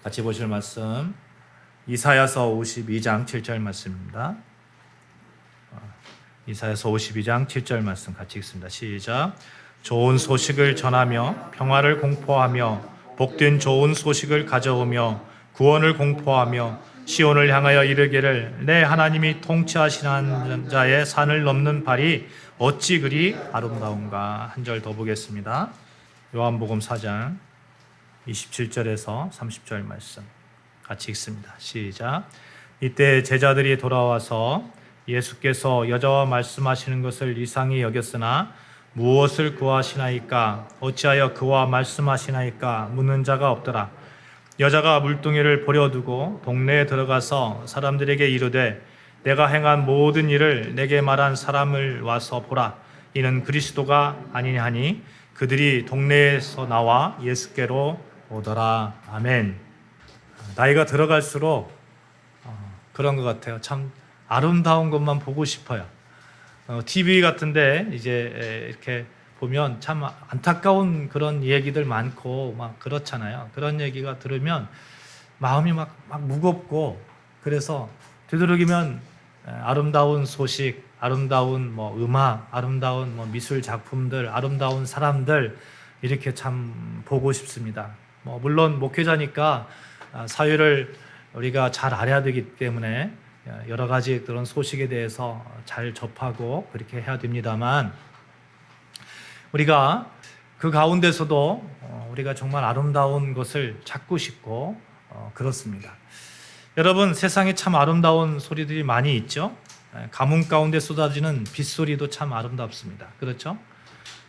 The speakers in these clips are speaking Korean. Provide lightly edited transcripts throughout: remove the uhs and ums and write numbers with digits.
같이 보실 말씀 이사야서 52장 7절 말씀입니다. 이사야서 52장 7절 말씀 같이 읽습니다. 시작. 좋은 소식을 전하며 평화를 공포하며 복된 좋은 소식을 가져오며 구원을 공포하며 시온을 향하여 이르기를 내 하나님이 통치하시는 자의 산을 넘는 발이 어찌 그리 아름다운가. 한 절 더 보겠습니다. 요한복음 4장 27절에서 30절 말씀 같이 읽습니다. 시작. 이때 제자들이 돌아와서 예수께서 여자와 말씀하시는 것을 이상히 여겼으나 무엇을 구하시나이까 어찌하여 그와 말씀하시나이까 묻는 자가 없더라. 여자가 물동이를 버려두고 동네에 들어가서 사람들에게 이르되 내가 행한 모든 일을 내게 말한 사람을 와서 보라. 이는 그리스도가 아니냐 하니 그들이 동네에서 나와 예수께로 오더라. 아멘. 나이가 들어갈수록 그런 것 같아요. 참 아름다운 것만 보고 싶어요. TV 같은데 이제 이렇게 보면 참 안타까운 그런 얘기들 많고 막 그렇잖아요. 그런 얘기가 들으면 마음이 막 무겁고, 그래서 되도록이면 아름다운 소식, 아름다운 음악, 아름다운 미술 작품들, 아름다운 사람들 이렇게 참 보고 싶습니다. 물론 목회자니까 사회를 우리가 잘 알아야 되기 때문에 여러 가지 그런 소식에 대해서 잘 접하고 그렇게 해야 됩니다만, 우리가 그 가운데서도 우리가 정말 아름다운 것을 찾고 싶고 그렇습니다. 여러분, 세상에 참 아름다운 소리들이 많이 있죠. 가뭄 가운데 쏟아지는 빗소리도 참 아름답습니다. 그렇죠?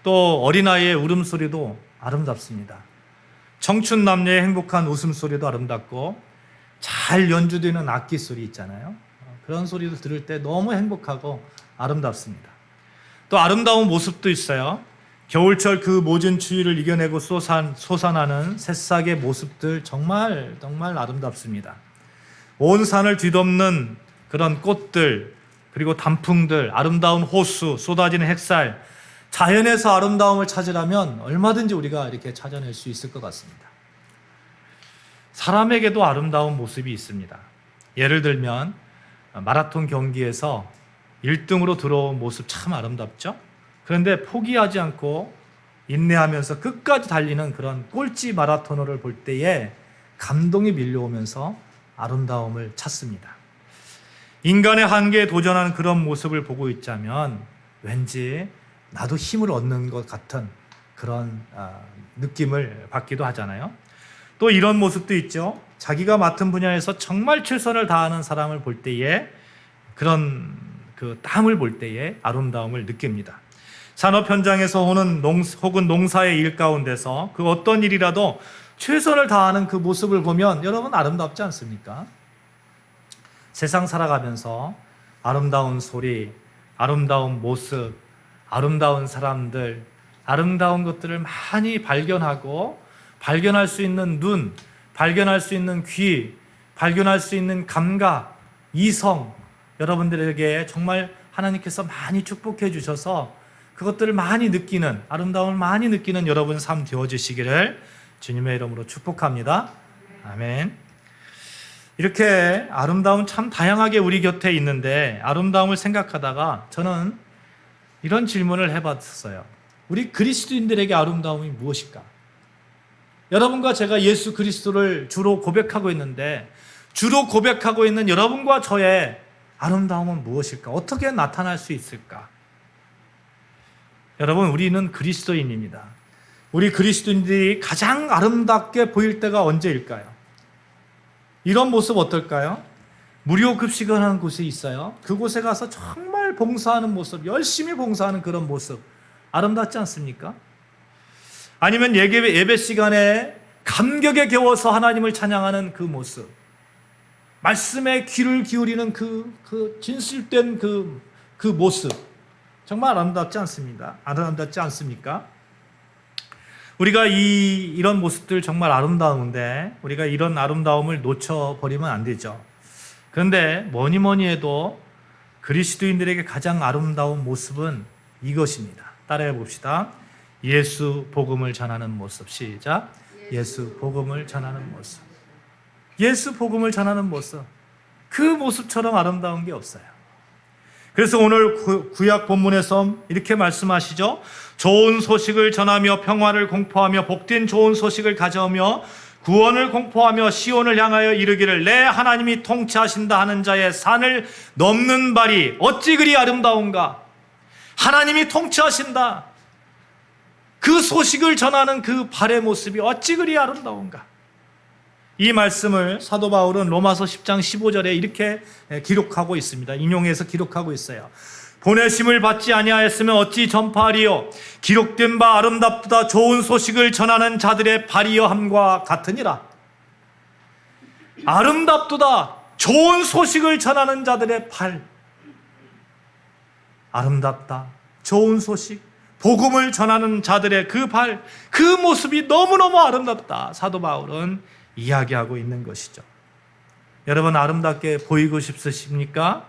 또 어린아이의 울음소리도 아름답습니다. 청춘 남녀의 행복한 웃음소리도 아름답고, 잘 연주되는 악기 소리 있잖아요. 그런 소리도 들을 때 너무 행복하고 아름답습니다. 또 아름다운 모습도 있어요. 겨울철 그 모진 추위를 이겨내고 솟아나는 새싹의 모습들 정말 아름답습니다. 온 산을 뒤덮는 그런 꽃들, 그리고 단풍들, 아름다운 호수, 쏟아지는 햇살, 자연에서 아름다움을 찾으려면 얼마든지 우리가 이렇게 찾아낼 수 있을 것 같습니다. 사람에게도 아름다운 모습이 있습니다. 예를 들면 마라톤 경기에서 1등으로 들어온 모습 참 아름답죠? 그런데 포기하지 않고 인내하면서 끝까지 달리는 그런 꼴찌 마라토너를 볼 때에 감동이 밀려오면서 아름다움을 찾습니다. 인간의 한계에 도전하는 그런 모습을 보고 있자면 왠지 나도 힘을 얻는 것 같은 그런 느낌을 받기도 하잖아요. 또 이런 모습도 있죠. 자기가 맡은 분야에서 정말 최선을 다하는 사람을 볼 때에, 그런 그 땀을 볼 때에 아름다움을 느낍니다. 산업 현장에서 혹은 농사의 일 가운데서 그 어떤 일이라도 최선을 다하는 그 모습을 보면 여러분 아름답지 않습니까? 세상 살아가면서 아름다운 소리, 아름다운 모습, 아름다운 사람들, 아름다운 것들을 많이 발견하고, 발견할 수 있는 눈, 발견할 수 있는 귀, 발견할 수 있는 감각, 이성, 여러분들에게 정말 하나님께서 많이 축복해 주셔서 그것들을 많이 느끼는, 아름다움을 많이 느끼는 여러분 삶 되어주시기를 주님의 이름으로 축복합니다. 아멘. 이렇게 아름다움 참 다양하게 우리 곁에 있는데, 아름다움을 생각하다가 저는 이런 질문을 해봤어요. 우리 그리스도인들에게 아름다움이 무엇일까? 여러분과 제가 예수 그리스도를 주로 고백하고 있는데, 주로 고백하고 있는 여러분과 저의 아름다움은 무엇일까? 어떻게 나타날 수 있을까? 여러분, 우리는 그리스도인입니다. 우리 그리스도인들이 가장 아름답게 보일 때가 언제일까요? 이런 모습 어떨까요? 무료 급식을 하는 곳이 있어요. 그곳에 가서 정말 봉사하는 모습, 열심히 봉사하는 그런 모습, 아름답지 않습니까? 아니면 예배 시간에 감격에 겨워서 하나님을 찬양하는 그 모습, 말씀에 귀를 기울이는 그 진실된 그 모습, 정말 아름답지 않습니다. 아름답지 않습니까? 우리가 이런 모습들 정말 아름다운데 우리가 이런 아름다움을 놓쳐버리면 안 되죠. 그런데 뭐니 해도 그리스도인들에게 가장 아름다운 모습은 이것입니다. 따라해 봅시다. 예수 복음을 전하는 모습. 시작. 예수 복음을 전하는 모습. 예수 복음을 전하는 모습, 그 모습처럼 아름다운 게 없어요. 그래서 오늘 구약 본문에서 이렇게 말씀하시죠. 좋은 소식을 전하며 평화를 공포하며 복된 좋은 소식을 가져오며 구원을 공포하며 시온을 향하여 이르기를 내 하나님이 통치하신다 하는 자의 산을 넘는 발이 어찌 그리 아름다운가. 하나님이 통치하신다. 그 소식을 전하는 그 발의 모습이 어찌 그리 아름다운가. 이 말씀을 사도 바울은 로마서 10장 15절에 이렇게 기록하고 있습니다. 인용해서 기록하고 있어요. 보내심을 받지 아니하였으면 어찌 전파하리요. 기록된 바 아름답다 좋은 소식을 전하는 자들의 발이여함과 같으니라. 아름답도다 좋은 소식을 전하는 자들의 발. 아름답다 좋은 소식, 복음을 전하는 자들의 그 발, 그 모습이 너무너무 아름답다. 사도 바울은 이야기하고 있는 것이죠. 여러분 아름답게 보이고 싶으십니까?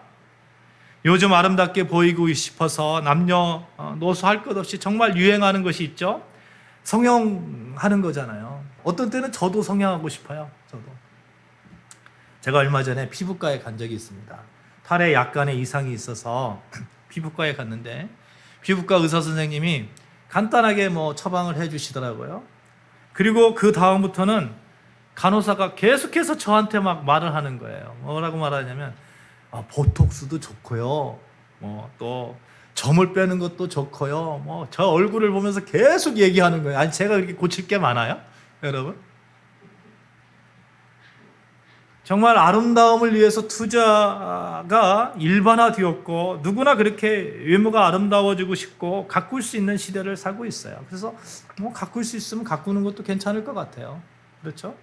요즘 아름답게 보이고 싶어서 남녀노소 할 것 없이 정말 유행하는 것이 있죠. 성형하는 거잖아요. 어떤 때는 저도 성형하고 싶어요. 제가 얼마 전에 피부과에 간 적이 있습니다. 팔에 약간의 이상이 있어서 피부과에 갔는데 피부과 의사 선생님이 간단하게 처방을 해주시더라고요. 그리고 그 다음부터는 간호사가 계속해서 저한테 막 말을 하는 거예요. 뭐라고 말하냐면 보톡스도 좋고요. 또 점을 빼는 것도 좋고요. 저 얼굴을 보면서 계속 얘기하는 거예요. 아니 제가 그렇게 고칠 게 많아요? 여러분? 정말 아름다움을 위해서 투자가 일반화되었고 누구나 그렇게 외모가 아름다워지고 싶고 가꿀 수 있는 시대를 살고 있어요. 그래서 가꿀 수 있으면 가꾸는 것도 괜찮을 것 같아요. 그렇죠?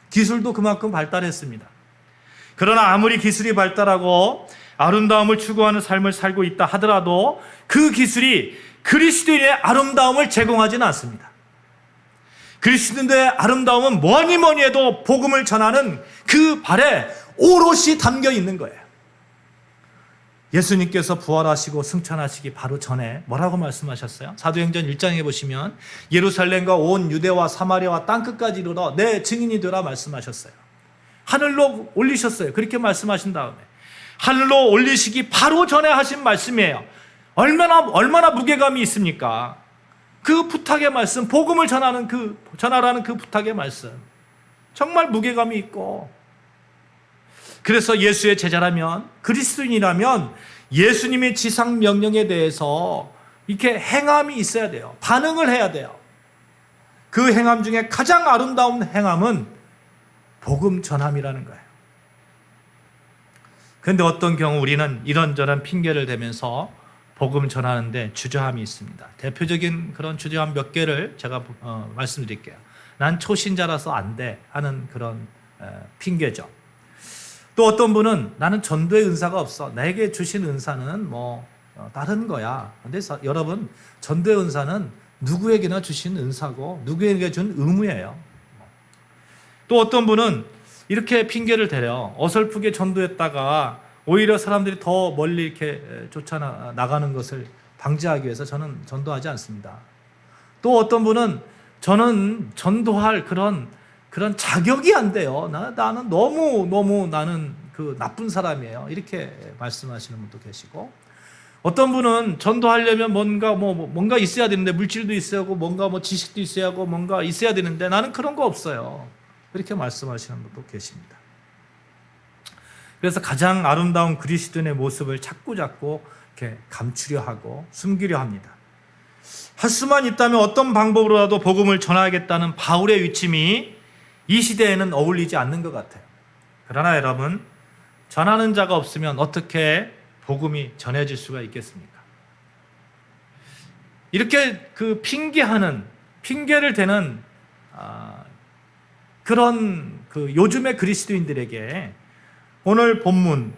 기술도 그만큼 발달했습니다. 그러나 아무리 기술이 발달하고 아름다움을 추구하는 삶을 살고 있다 하더라도 그 기술이 그리스도인의 아름다움을 제공하지는 않습니다. 그리스도인의 아름다움은 뭐니 해도 복음을 전하는 그 발에 오롯이 담겨 있는 거예요. 예수님께서 부활하시고 승천하시기 바로 전에 뭐라고 말씀하셨어요? 사도행전 1장에 보시면 예루살렘과 온 유대와 사마리아와 땅끝까지 이르러 내 증인이 되라 말씀하셨어요. 하늘로 올리셨어요. 그렇게 말씀하신 다음에 하늘로 올리시기 바로 전에 하신 말씀이에요. 얼마나 무게감이 있습니까? 그 부탁의 말씀, 복음을 전하라는 그 부탁의 말씀, 정말 무게감이 있고, 그래서 예수의 제자라면, 그리스도인이라면 예수님의 지상 명령에 대해서 이렇게 행함이 있어야 돼요. 반응을 해야 돼요. 그 행함 중에 가장 아름다운 행함은 복음 전함이라는 거예요. 그런데 어떤 경우 우리는 이런저런 핑계를 대면서 복음 전하는데 주저함이 있습니다. 대표적인 그런 주저함 몇 개를 제가 말씀드릴게요. 난 초신자라서 안 돼 하는 그런 핑계죠. 또 어떤 분은 나는 전도의 은사가 없어. 내게 주신 은사는 다른 거야. 근데 여러분 전도의 은사는 누구에게나 주신 은사고 누구에게 준 의무예요. 또 어떤 분은 이렇게 핑계를 대요. 어설프게 전도했다가 오히려 사람들이 더 멀리 이렇게 쫓아나가는 것을 방지하기 위해서 저는 전도하지 않습니다. 또 어떤 분은 저는 전도할 그런 자격이 안 돼요. 나는 너무 나는 그 나쁜 사람이에요. 이렇게 말씀하시는 분도 계시고, 어떤 분은 전도하려면 뭔가 있어야 되는데, 물질도 있어야 하고 뭔가 지식도 있어야 하고 뭔가 있어야 되는데 나는 그런 거 없어요. 이렇게 말씀하시는 분도 계십니다. 그래서 가장 아름다운 그리스도인의 모습을 자꾸 이렇게 감추려 하고 숨기려 합니다. 할 수만 있다면 어떤 방법으로라도 복음을 전하겠다는 바울의 위침이 이 시대에는 어울리지 않는 것 같아요. 그러나 여러분, 전하는 자가 없으면 어떻게 복음이 전해질 수가 있겠습니까? 이렇게 핑계를 대는 그런 요즘의 그리스도인들에게 오늘 본문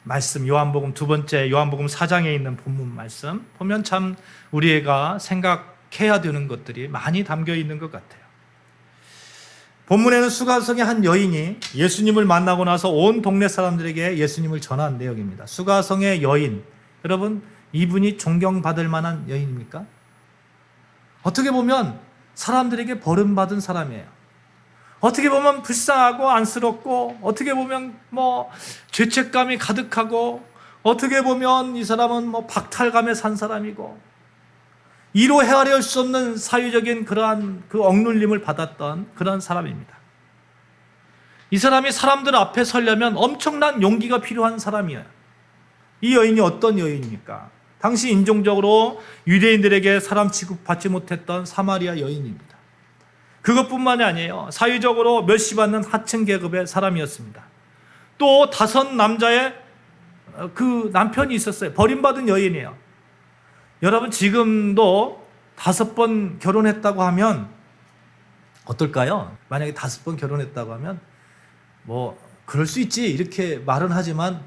말씀, 요한복음 두 번째 요한복음 4장에 있는 본문 말씀 보면 참 우리가 생각해야 되는 것들이 많이 담겨 있는 것 같아요. 본문에는 수가성의 한 여인이 예수님을 만나고 나서 온 동네 사람들에게 예수님을 전한 내용입니다. 수가성의 여인, 여러분 이분이 존경받을 만한 여인입니까? 어떻게 보면 사람들에게 버림받은 사람이에요. 어떻게 보면 불쌍하고 안쓰럽고, 어떻게 보면 뭐 죄책감이 가득하고, 어떻게 보면 이 사람은 뭐 박탈감에 산 사람이고, 이로 헤아릴 수 없는 사유적인 그러한 그 억눌림을 받았던 그런 사람입니다. 이 사람이 사람들 앞에 서려면 엄청난 용기가 필요한 사람이에요. 이 여인이 어떤 여인입니까? 당시 인종적으로 유대인들에게 사람 취급받지 못했던 사마리아 여인입니다. 그것뿐만이 아니에요. 사회적으로 멸시받는 하층 계급의 사람이었습니다. 또 5 남자의 그 남편이 있었어요. 버림받은 여인이에요. 여러분, 지금도 5번 결혼했다고 하면 어떨까요? 만약에 5번 결혼했다고 하면 뭐 그럴 수 있지 이렇게 말은 하지만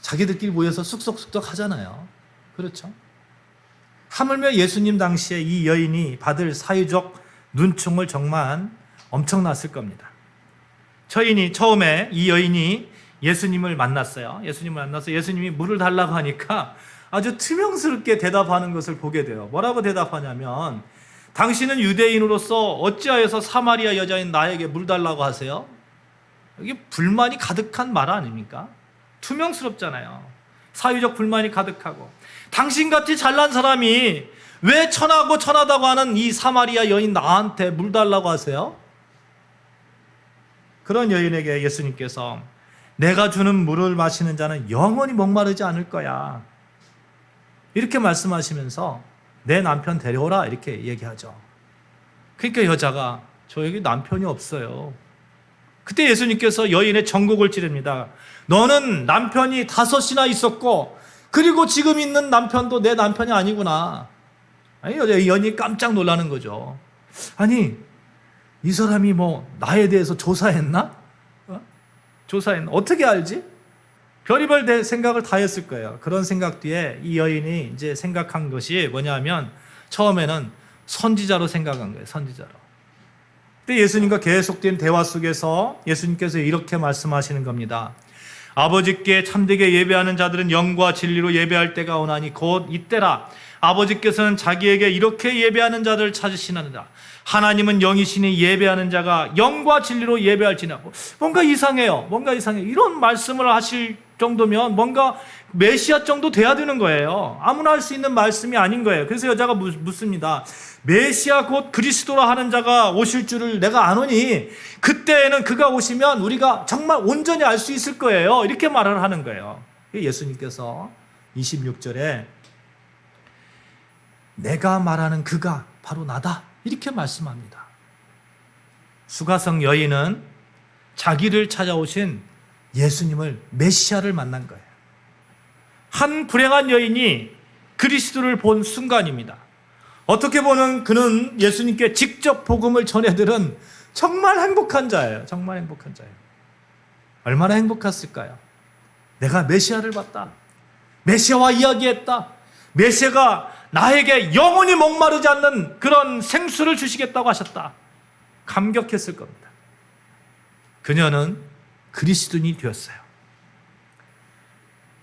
자기들끼리 모여서 쑥덕쑥덕 하잖아요. 그렇죠? 하물며 예수님 당시에 이 여인이 받을 사회적 눈총을 정말 엄청났을 겁니다. 처음에 이 여인이 예수님을 만났어요. 예수님을 만나서 예수님이 물을 달라고 하니까 아주 투명스럽게 대답하는 것을 보게 돼요. 뭐라고 대답하냐면, 당신은 유대인으로서 어찌하여서 사마리아 여자인 나에게 물 달라고 하세요? 이게 불만이 가득한 말 아닙니까? 투명스럽잖아요. 사회적 불만이 가득하고, 당신같이 잘난 사람이 왜 천하고 천하다고 하는 이 사마리아 여인 나한테 물 달라고 하세요? 그런 여인에게 예수님께서 내가 주는 물을 마시는 자는 영원히 목마르지 않을 거야, 이렇게 말씀하시면서 내 남편 데려오라 이렇게 얘기하죠. 그러니까 여자가 저에게 남편이 없어요. 그때 예수님께서 여인의 전곡을 찌릅니다. 너는 남편이 5이나 있었고, 그리고 지금 있는 남편도 내 남편이 아니구나. 아니, 여인이 깜짝 놀라는 거죠. 아니, 이 사람이 뭐 나에 대해서 조사했나? 조사했나? 어떻게 알지? 별의별 생각을 다 했을 거예요. 그런 생각 뒤에 이 여인이 이제 생각한 것이 뭐냐면, 처음에는 선지자로 생각한 거예요. 선지자로. 그때 예수님과 계속된 대화 속에서 예수님께서 이렇게 말씀하시는 겁니다. 아버지께 참되게 예배하는 자들은 영과 진리로 예배할 때가 오나니 곧 이때라. 아버지께서는 자기에게 이렇게 예배하는 자들을 찾으시느니라. 하나님은 영이시니 예배하는 자가 영과 진리로 예배할지니라. 뭔가 이상해요. 뭔가 이상해요. 이런 말씀을 하실 정도면 뭔가 메시아 정도 돼야 되는 거예요. 아무나 할 수 있는 말씀이 아닌 거예요. 그래서 여자가 묻습니다. 메시아 곧 그리스도라 하는 자가 오실 줄을 내가 아노니 그때에는 그가 오시면 우리가 정말 온전히 알 수 있을 거예요. 이렇게 말을 하는 거예요. 예수님께서 26절에 내가 말하는 그가 바로 나다, 이렇게 말씀합니다. 수가성 여인은 자기를 찾아오신 예수님을, 메시아를 만난 거예요. 한 불행한 여인이 그리스도를 본 순간입니다. 어떻게 보면 그는 예수님께 직접 복음을 전해들은 정말 행복한 자예요. 정말 행복한 자예요. 얼마나 행복했을까요? 내가 메시아를 봤다. 메시아와 이야기했다. 메시아가 나에게 영원히 목마르지 않는 그런 생수를 주시겠다고 하셨다. 감격했을 겁니다. 그녀는 그리스도인이 되었어요.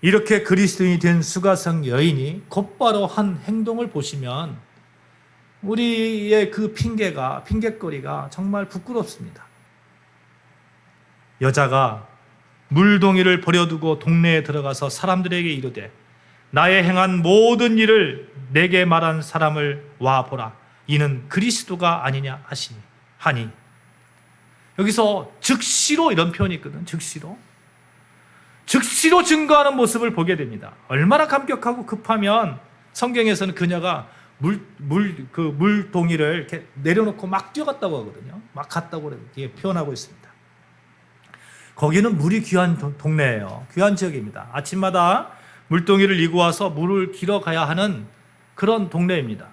이렇게 그리스도인이 된 수가성 여인이 곧바로 한 행동을 보시면 우리의 그 핑계거리가 정말 부끄럽습니다. 여자가 물동이를 버려두고 동네에 들어가서 사람들에게 이르되 나의 행한 모든 일을 내게 말한 사람을 와 보라. 이는 그리스도가 아니냐 하니. 여기서 즉시로 이런 표현이 있거든. 즉시로 증거하는 모습을 보게 됩니다. 얼마나 감격하고 급하면 성경에서는 그녀가 물동이를 이렇게 내려놓고 막 뛰어갔다고 하거든요. 막 갔다고 이렇게 표현하고 있습니다. 거기는 물이 귀한 동네예요. 귀한 지역입니다. 아침마다 물동이를 이고 와서 물을 길어 가야 하는 그런 동네입니다.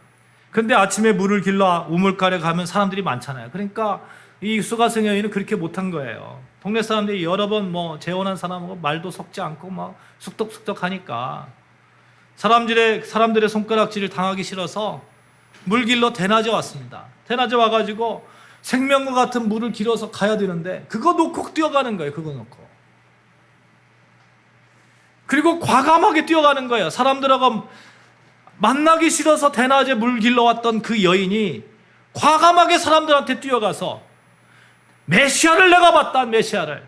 그런데 아침에 물을 길러 우물가에 가면 사람들이 많잖아요. 그러니까 이 수가성 여인은 그렇게 못한 거예요. 동네 사람들이 여러 번 재혼한 사람하고 말도 섞지 않고 막 쑥덕쑥덕 하니까 사람들의 손가락질을 당하기 싫어서 물 길러 대낮에 왔습니다. 대낮에 와가지고 생명과 같은 물을 길어서 가야 되는데 그거 놓고 뛰어가는 거예요. 그거 놓고. 그리고 과감하게 뛰어가는 거예요. 사람들하고 만나기 싫어서 대낮에 물 길러 왔던 그 여인이 과감하게 사람들한테 뛰어가서 메시아를 내가 봤다. 메시아를.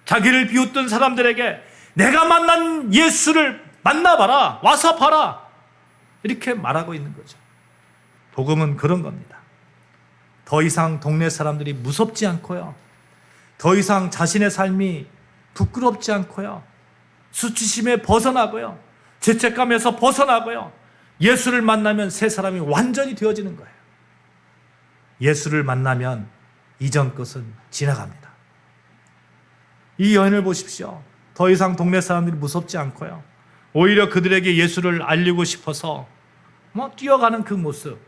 자기를 비웃던 사람들에게 내가 만난 예수를 만나봐라. 와서 봐라. 이렇게 말하고 있는 거죠. 복음은 그런 겁니다. 더 이상 동네 사람들이 무섭지 않고요. 더 이상 자신의 삶이 부끄럽지 않고요. 수치심에 벗어나고요. 죄책감에서 벗어나고요. 예수를 만나면 새 사람이 완전히 되어지는 거예요. 예수를 만나면 이전 것은 지나갑니다. 이 여인을 보십시오. 더 이상 동네 사람들이 무섭지 않고요. 오히려 그들에게 예수를 알리고 싶어서 뛰어가는 그 모습.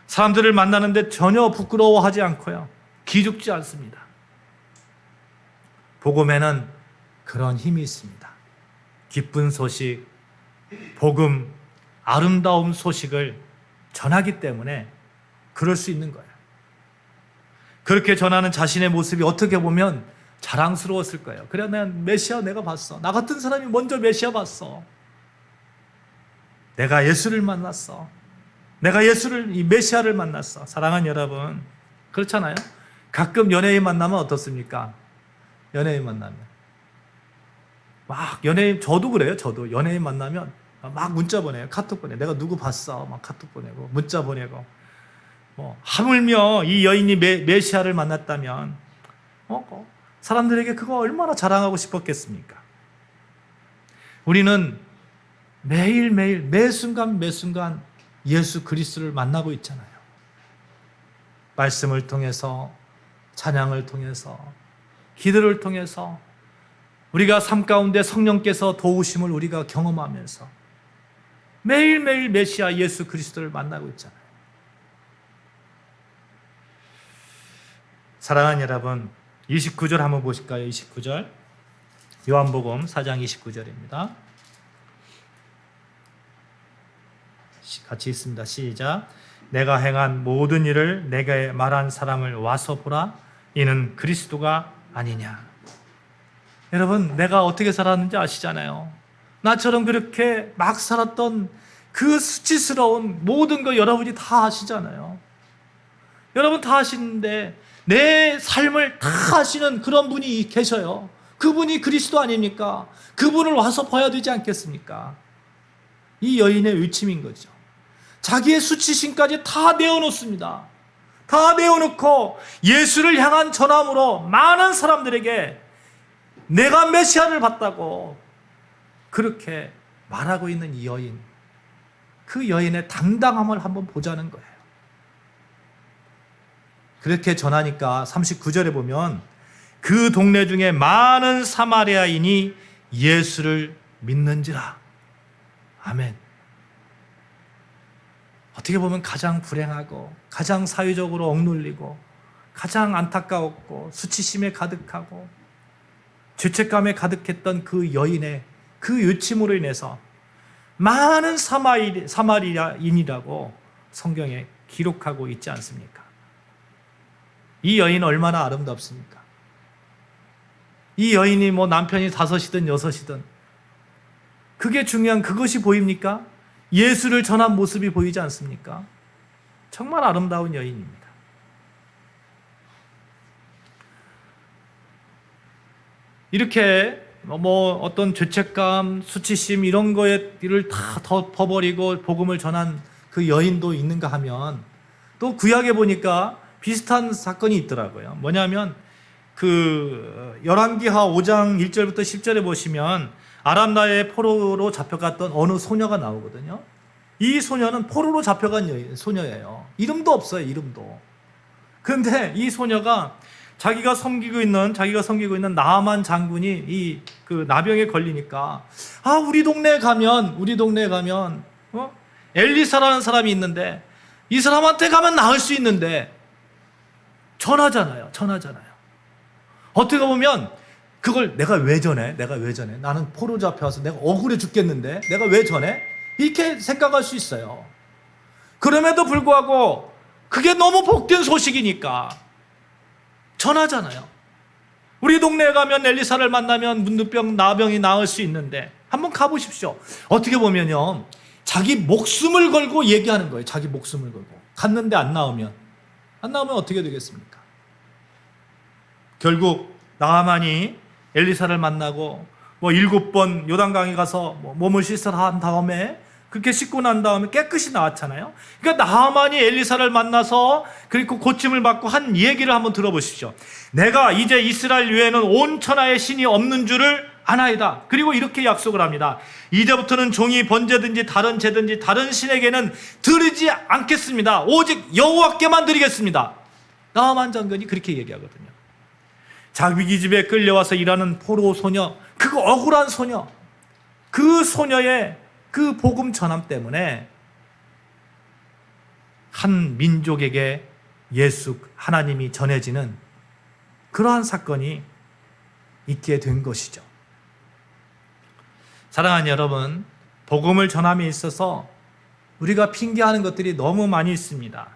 사람들을 만나는데 전혀 부끄러워하지 않고요. 기죽지 않습니다. 복음에는 그런 힘이 있습니다. 기쁜 소식, 복음, 아름다운 소식을 전하기 때문에 그럴 수 있는 거예요. 그렇게 전하는 자신의 모습이 어떻게 보면 자랑스러웠을 거예요. 그래, 난 메시아 내가 봤어. 나 같은 사람이 먼저 메시아 봤어. 내가 예수를 만났어. 내가 이 메시아를 만났어. 사랑하는 여러분, 그렇잖아요. 가끔 연예인 만나면 어떻습니까? 연예인 만나면 저도 그래요. 저도 연예인 만나면 막 문자 보내요. 카톡 보내. 내가 누구 봤어. 막 카톡 보내고 문자 보내고. 하물며 이 여인이 메시아를 만났다면 사람들에게 그거 얼마나 자랑하고 싶었겠습니까? 우리는 매일매일 매순간 예수 그리스도를 만나고 있잖아요. 말씀을 통해서, 찬양을 통해서, 기도를 통해서 우리가 삶 가운데 성령께서 도우심을 우리가 경험하면서 매일매일 메시아 예수 그리스도를 만나고 있잖아요. 사랑하는 여러분, 29절 한번 보실까요? 29절. 요한복음 4장 29절입니다. 같이 읽습니다. 시작. 내가 행한 모든 일을 내게 말한 사람을 와서 보라. 이는 그리스도가 아니냐. 여러분, 내가 어떻게 살았는지 아시잖아요. 나처럼 그렇게 막 살았던 그 수치스러운 모든 거 여러분이 다 아시잖아요. 여러분 다 아시는데 내 삶을 다 아시는 그런 분이 계셔요. 그분이 그리스도 아닙니까? 그분을 와서 봐야 되지 않겠습니까? 이 여인의 외침인 거죠. 자기의 수치심까지 다 내어놓습니다. 다 내어놓고 예수를 향한 전함으로 많은 사람들에게 내가 메시아를 봤다고 그렇게 말하고 있는 이 여인, 그 여인의 당당함을 한번 보자는 거예요. 그렇게 전하니까 39절에 보면 그 동네 중에 많은 사마리아인이 예수를 믿는지라. 아멘. 어떻게 보면 가장 불행하고 가장 사회적으로 억눌리고 가장 안타까웠고 수치심에 가득하고 죄책감에 가득했던 그 여인의 그 요침으로 인해서 많은 사마리아인이라고 성경에 기록하고 있지 않습니까? 이 여인은 얼마나 아름답습니까? 이 여인이 남편이 5이든 6이든 그게 중요한 그것이 보입니까? 예수를 전한 모습이 보이지 않습니까? 정말 아름다운 여인입니다. 이렇게 어떤 죄책감, 수치심 이런 거를 다 덮어버리고 복음을 전한 그 여인도 있는가 하면 또 구약에 보니까 비슷한 사건이 있더라고요. 뭐냐면 그 열왕기하 5장 1절부터 10절에 보시면 아람 나라의 포로로 잡혀갔던 어느 소녀가 나오거든요. 이 소녀는 포로로 잡혀간 소녀예요. 이름도 없어요. 이름도. 그런데 이 소녀가 자기가 섬기고 있는 나아만 장군이 이 그 나병에 걸리니까 우리 동네에 가면 엘리사라는 사람이 있는데 이 사람한테 가면 나을 수 있는데 전하잖아요. 어떻게 보면 그걸 내가 왜 전해? 나는 포로 잡혀와서 내가 억울해 죽겠는데 내가 왜 전해? 이렇게 생각할 수 있어요. 그럼에도 불구하고 그게 너무 복된 소식이니까 전하잖아요. 우리 동네에 가면 엘리사를 만나면 문둥병, 나병이 나을 수 있는데 한번 가보십시오. 어떻게 보면요, 자기 목숨을 걸고 얘기하는 거예요. 자기 목숨을 걸고 갔는데 안 나오면 안 나오면 어떻게 되겠습니까? 결국 나하만이 엘리사를 만나고 7번 요단강에 가서 몸을 씻으라 한 다음에 그렇게 씻고 난 다음에 깨끗이 나왔잖아요. 그러니까 나하만이 엘리사를 만나서 그리고 고침을 받고 한 얘기를 한번 들어보십시오. 내가 이제 이스라엘 외에는 온 천하에 신이 없는 줄을 아나이다. 그리고 이렇게 약속을 합니다. 이제부터는 종이 번제든지 다른 제든지 다른 신에게는 드리지 않겠습니다. 오직 여호와께만 드리겠습니다. 나하만 장군이 그렇게 얘기하거든요. 자기 집에 끌려와서 일하는 포로 소녀, 그 억울한 소녀, 그 소녀의 그 복음 전함 때문에 한 민족에게 예수 하나님이 전해지는 그러한 사건이 있게 된 것이죠. 사랑하는 여러분, 복음을 전함에 있어서 우리가 핑계하는 것들이 너무 많이 있습니다.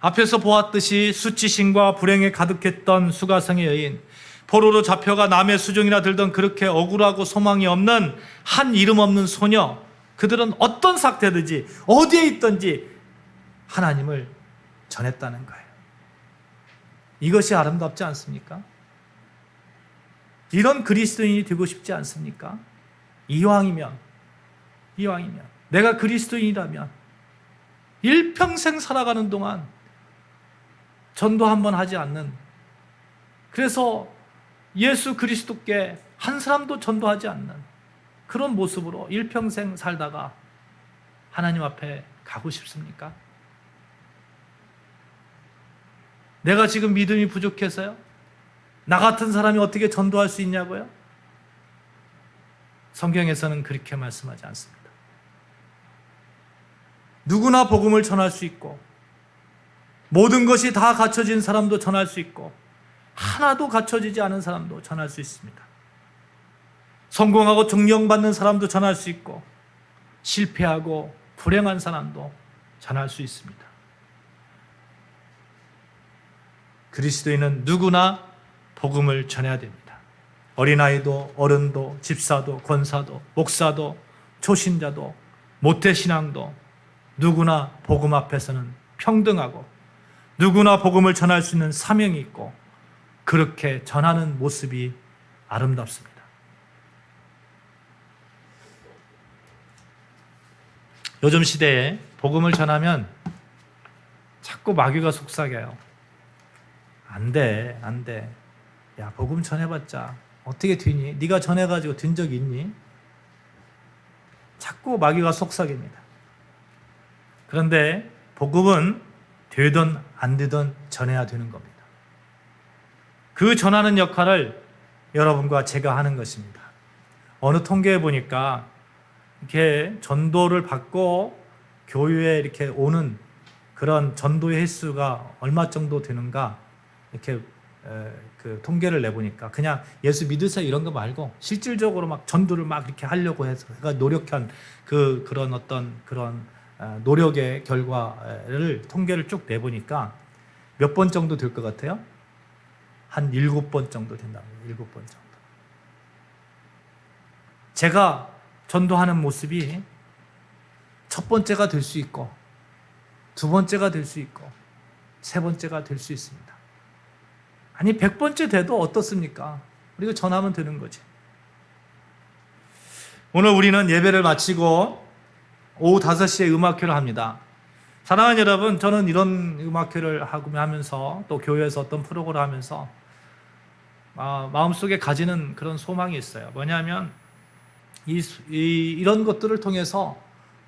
앞에서 보았듯이 수치심과 불행에 가득했던 수가성의 여인, 포로로 잡혀가 남의 수종이나 들던 그렇게 억울하고 소망이 없는 한 이름 없는 소녀, 그들은 어떤 상태든지 어디에 있든지 하나님을 전했다는 거예요. 이것이 아름답지 않습니까? 이런 그리스도인이 되고 싶지 않습니까? 이왕이면 내가 그리스도인이라면 일평생 살아가는 동안 전도 한번 하지 않는, 그래서 예수 그리스도께 한 사람도 전도하지 않는 그런 모습으로 일평생 살다가 하나님 앞에 가고 싶습니까? 내가 지금 믿음이 부족해서요? 나 같은 사람이 어떻게 전도할 수 있냐고요? 성경에서는 그렇게 말씀하지 않습니다. 누구나 복음을 전할 수 있고 모든 것이 다 갖춰진 사람도 전할 수 있고 하나도 갖춰지지 않은 사람도 전할 수 있습니다. 성공하고 존경받는 사람도 전할 수 있고 실패하고 불행한 사람도 전할 수 있습니다. 그리스도인은 누구나 복음을 전해야 됩니다. 어린아이도 어른도 집사도 권사도 목사도 초신자도 모태신앙도 누구나 복음 앞에서는 평등하고 누구나 복음을 전할 수 있는 사명이 있고 그렇게 전하는 모습이 아름답습니다. 요즘 시대에 복음을 전하면 자꾸 마귀가 속삭여요. 안 돼. 야, 복음 전해봤자 어떻게 되니? 네가 전해가지고 된 적 있니? 자꾸 마귀가 속삭입니다. 그런데 복음은 되든 안 되든 전해야 되는 겁니다. 그 전하는 역할을 여러분과 제가 하는 것입니다. 어느 통계에 보니까 이렇게 전도를 받고 교회에 이렇게 오는 그런 전도의 횟수가 얼마 정도 되는가 이렇게 그 통계를 내보니까 그냥 예수 믿으세요 이런 거 말고 실질적으로 막 전도를 막 이렇게 하려고 해서 노력한 그런 어떤 그런 노력의 결과를 통계를 쭉 내보니까 몇 번 정도 될 것 같아요? 한 7번 정도 된다고요. 7번 정도. 제가 전도하는 모습이 첫 번째가 될 수 있고 두 번째가 될 수 있고 세 번째가 될 수 있습니다. 아니 100번째 돼도 어떻습니까? 우리가 전하면 되는 거지. 오늘 우리는 예배를 마치고 오후 5시에 음악회를 합니다. 사랑하는 여러분, 저는 이런 음악회를 하면서 또 교회에서 어떤 프로그램을 하면서 마음속에 가지는 그런 소망이 있어요. 뭐냐면 이런 것들을 통해서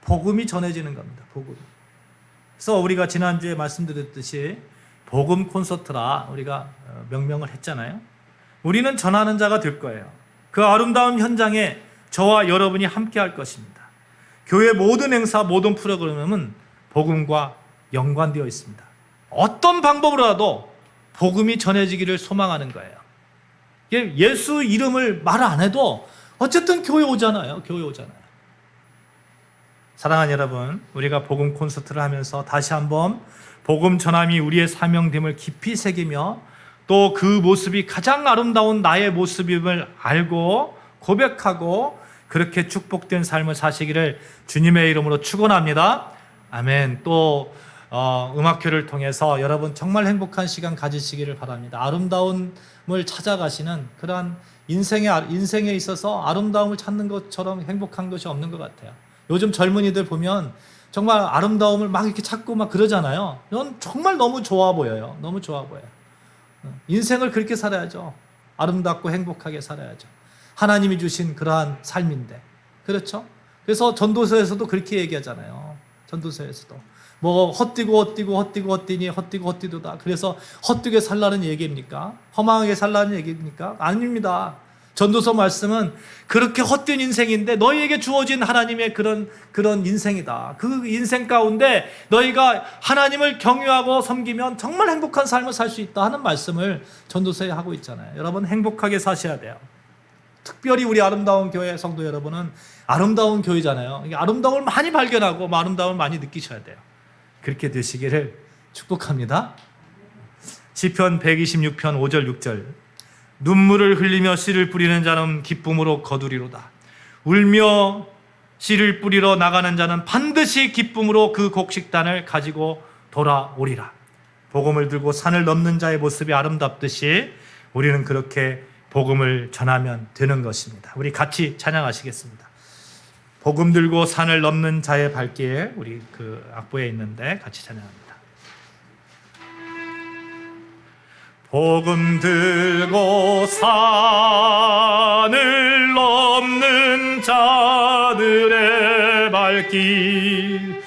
복음이 전해지는 겁니다. 복음. 그래서 우리가 지난주에 말씀드렸듯이 복음 콘서트라 우리가 명명을 했잖아요. 우리는 전하는 자가 될 거예요. 그 아름다운 현장에 저와 여러분이 함께 할 것입니다. 교회 모든 행사, 모든 프로그램은 복음과 연관되어 있습니다. 어떤 방법으로라도 복음이 전해지기를 소망하는 거예요. 예수 이름을 말 안 해도 어쨌든 교회 오잖아요. 사랑하는 여러분, 우리가 복음 콘서트를 하면서 다시 한번 복음 전함이 우리의 사명됨을 깊이 새기며 또 그 모습이 가장 아름다운 나의 모습임을 알고 고백하고 그렇게 축복된 삶을 사시기를 주님의 이름으로 축원합니다. 아멘. 또 음악회를 통해서 여러분 정말 행복한 시간 가지시기를 바랍니다. 아름다움을 찾아가시는 그러한 인생에 있어서 아름다움을 찾는 것처럼 행복한 것이 없는 것 같아요. 요즘 젊은이들 보면 정말 아름다움을 막 이렇게 찾고 막 그러잖아요. 이건 정말 너무 좋아 보여요. 너무 좋아 보여요. 인생을 그렇게 살아야죠. 아름답고 행복하게 살아야죠. 하나님이 주신 그러한 삶인데. 그렇죠? 그래서 전도서에서도 그렇게 얘기하잖아요. 전도서에서도. 뭐 헛되니 헛되도다. 그래서 헛되게 살라는 얘기입니까? 허망하게 살라는 얘기입니까? 아닙니다. 전도서 말씀은 그렇게 헛된 인생인데 너희에게 주어진 하나님의 그런 인생이다. 그 인생 가운데 너희가 하나님을 경유하고 섬기면 정말 행복한 삶을 살 수 있다 하는 말씀을 전도서에 하고 있잖아요. 여러분 행복하게 사셔야 돼요. 특별히 우리 아름다운 교회 성도 여러분은 아름다운 교회잖아요. 아름다움을 많이 발견하고 아름다움을 많이 느끼셔야 돼요. 그렇게 되시기를 축복합니다. 시편 126편 5절 6절 눈물을 흘리며 씨를 뿌리는 자는 기쁨으로 거두리로다. 울며 씨를 뿌리러 나가는 자는 반드시 기쁨으로 그 곡식단을 가지고 돌아오리라. 복음을 들고 산을 넘는 자의 모습이 아름답듯이 우리는 그렇게 복음을 전하면 되는 것입니다. 우리 같이 찬양하시겠습니다. 복음 들고 산을 넘는 자의 발길, 우리 그 악보에 있는데 같이 찬양합니다. 복음 들고 산을 넘는 자들의 발길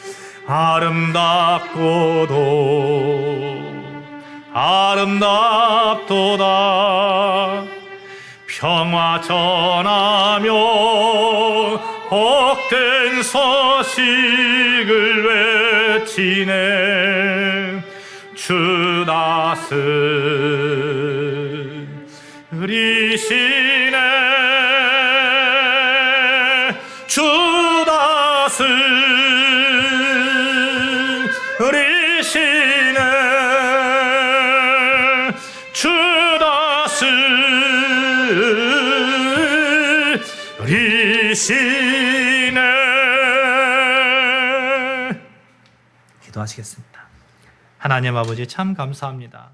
아름답도다 평화 전하며 복된 소식을 외치네 주 다스리시네 주 다스리시네 주 다스리시네. 기도하시겠습니다. 하나님 아버지 참 감사합니다.